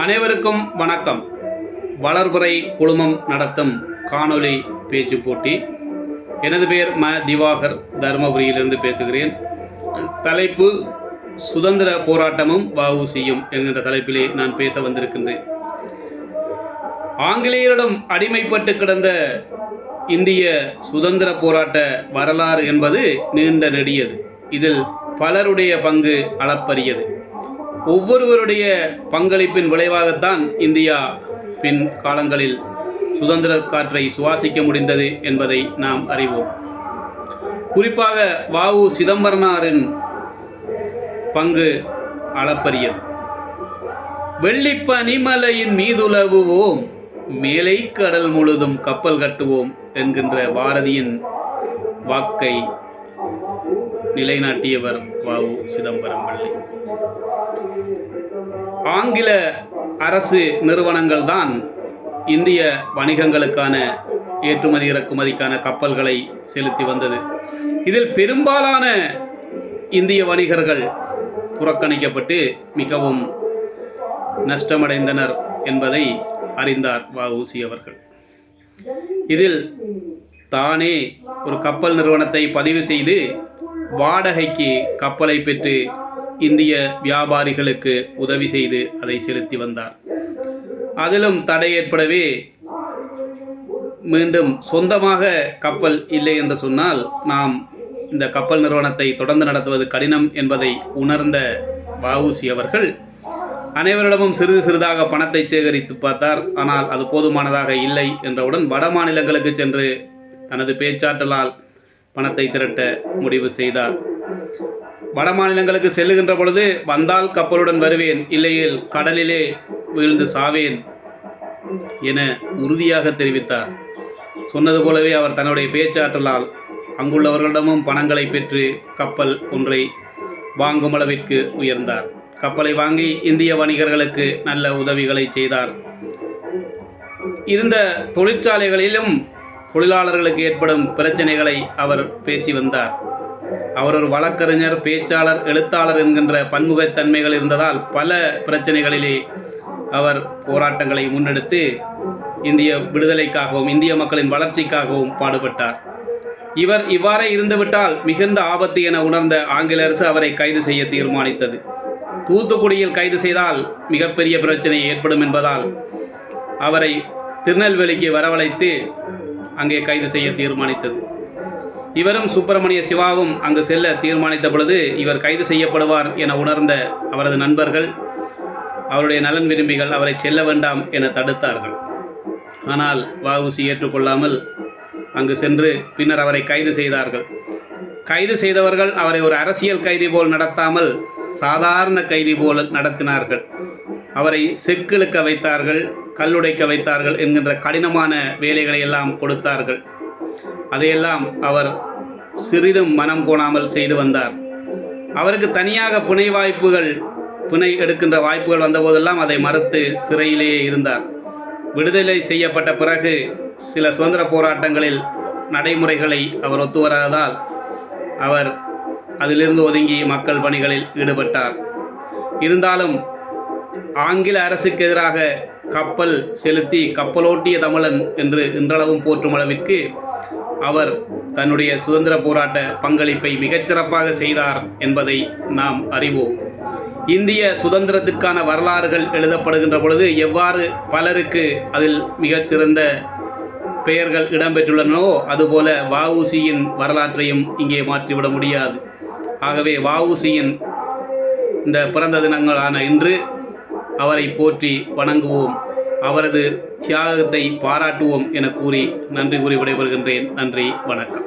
அனைவருக்கும் வணக்கம். வளர்புரை குழுமம் நடத்தும் காணொளி பேச்சு போட்டி. எனது பெயர் திவாகர், தருமபுரியிலிருந்து பேசுகிறேன். தலைப்பு சுதந்திர போராட்டமும் வஉசியும் என்கின்ற தலைப்பிலே நான் பேச வந்திருக்கின்றேன். ஆங்கிலேயரிடம் அடிமைப்பட்டு கிடந்த இந்திய சுதந்திர போராட்ட வரலாறு என்பது நீண்ட நெடியது. இதில் பலருடைய பங்கு அளப்பரியது. ஒவ்வொருவருடைய பங்களிப்பின் விளைவாகத்தான் இந்தியா பின் காலங்களில் சுதந்திர காற்றை சுவாசிக்க முடிந்தது என்பதை நாம் அறிவோம். குறிப்பாக வஉ சிதம்பரனாரின் பங்கு அளப்பரியது. வெள்ளிப்பனிமலையின் மீதுலவுவோம், மேலை கடல் முழுதும் கப்பல் கட்டுவோம் என்கின்ற பாரதியின் வாக்கை நிலைநாட்டியவர் வஉ சிதம்பரம் பிள்ளை. ஆங்கில அரசு நிறுவனங்கள் தான் இந்திய வணிகங்களுக்கான ஏற்றுமதி இறக்குமதிக்கான கப்பல்களை செலுத்தி வந்தது. இதில் பெரும்பாலான இந்திய வணிகர்கள் புறக்கணிக்கப்பட்டு மிகவும் நஷ்டமடைந்தனர் என்பதை அறிந்தார் வஉசி அவர்கள். இதில் தானே ஒரு கப்பல் நிறுவனத்தை பதிவு செய்து வாடகைக்கு கப்பலை பெற்று இந்திய வியாபாரிகளுக்கு உதவி செய்து அதை செலுத்தி வந்தார். அதிலும் தடை ஏற்படவே மீண்டும் சொந்தமாக கப்பல் இல்லை என்று சொன்னால் நாம் இந்த கப்பல் நிறுவனத்தை தொடர்ந்து நடத்துவது கடினம் என்பதை உணர்ந்த வஉசி அவர்கள் அனைவரிடமும் சிறிது சிறிதாக பணத்தை சேகரித்து பார்த்தார். ஆனால் அது போதுமானதாக இல்லை என்றவுடன் வட மாநிலங்களுக்கு சென்று தனது பேச்சாற்றலால் பணத்தை திரட்ட முடிவு செய்தார். வட மாநிலங்களுக்கு செல்லுகின்ற பொழுது, வந்தால் கப்பலுடன் வருவேன், இல்லையில் கடலிலே வீழ்ந்து சாவேன் என உறுதியாக தெரிவித்தார். சொன்னது போலவே அவர் தன்னுடைய பேச்சாற்றலால் அங்குள்ளவர்களிடமும் பணங்களை பெற்று கப்பல் ஒன்றை வாங்கும் அளவிற்கு உயர்ந்தார். கப்பலை வாங்கி இந்திய வணிகர்களுக்கு நல்ல உதவிகளை செய்தார். இருந்த தொழிற்சாலைகளிலும் தொழிலாளர்களுக்கு ஏற்படும் பிரச்சனைகளை அவர் பேசி வந்தார். அவர் ஒரு வழக்கறிஞர், பேச்சாளர், எழுத்தாளர் என்கின்ற பன்முகத்தன்மைகள் இருந்ததால் பல பிரச்சனைகளிலே அவர் போராட்டங்களை முன்னெடுத்து இந்திய விடுதலைக்காகவும் இந்திய மக்களின் வளர்ச்சிக்காகவும் பாடுபட்டார். இவர் இவ்வாறே இருந்துவிட்டால் மிகுந்த ஆபத்து என உணர்ந்த ஆங்கில அரசு அவரை கைது செய்ய தீர்மானித்தது. தூத்துக்குடியில் கைது செய்தால் மிகப்பெரிய பிரச்சனை ஏற்படும் என்பதால் அவரை திருநெல்வேலிக்கு வரவழைத்து அங்கே கைது செய்ய தீர்மானித்தது. இவரும் சுப்பிரமணிய சிவாவும் அங்கு செல்ல தீர்மானித்த பொழுது இவர் கைது செய்யப்படுவார் என உணர்ந்த அவரது நண்பர்கள், அவருடைய நலன் விரும்பிகள் அவரை செல்ல வேண்டாம் என தடுத்தார்கள். ஆனால் வஉசி ஏற்றுக்கொள்ளாமல் அங்கு சென்று பின்னர் அவரை கைது செய்தார்கள். கைது செய்தவர்கள் அவரை ஒரு அரசியல் கைதி போல் நடத்தாமல் சாதாரண கைதி போல் நடத்தினார்கள். அவரை செக்கிழுக்க வைத்தார்கள், கல்லுடைக்க வைத்தார்கள் என்கின்ற கடினமான வேலைகளை எல்லாம் கொடுத்தார்கள். அதையெல்லாம் அவர் சிறிதும் மனம் கோணாமல் செய்து வந்தார். அவருக்கு தனியாக பிணை எடுக்கின்ற வாய்ப்புகள் வந்தபோதெல்லாம் அதை மறுத்து சிறையிலேயே இருந்தார். விடுதலை செய்யப்பட்ட பிறகு சில சுதந்திர போராட்டங்களில் நடைமுறைகளை அவர் ஒத்துவராததால் அவர் அதிலிருந்து ஒதுங்கி மக்கள் பணிகளில் ஈடுபட்டார். இருந்தாலும் ஆங்கில அரசுக்கு எதிராக கப்பல் செலுத்தி கப்பலோட்டிய தமிழன் என்று இன்றளவும் போற்றும் அளவிற்கு அவர் தன்னுடைய சுதந்திர போராட்ட பங்களிப்பை மிகச்சிறப்பாக செய்தார் என்பதை நாம் அறிவோம். இந்திய சுதந்திரத்திற்கான வரலாறுகள் எழுதப்படுகின்ற பொழுது எவ்வாறு பலருக்கு அதில் மிகச்சிறந்த பெயர்கள் இடம்பெற்றுள்ளனோ அதுபோல வஉசியின் வரலாற்றையும் இங்கே மாற்றிவிட முடியாது. ஆகவே வஉசியின் இந்த பிறந்த தினங்களான இன்று அவரை போற்றி வணங்குவோம், அவரது தியாகத்தை பாராட்டுவோம் என கூறி நன்றி கூறி விடைபெறுகின்றேன். நன்றி, வணக்கம்.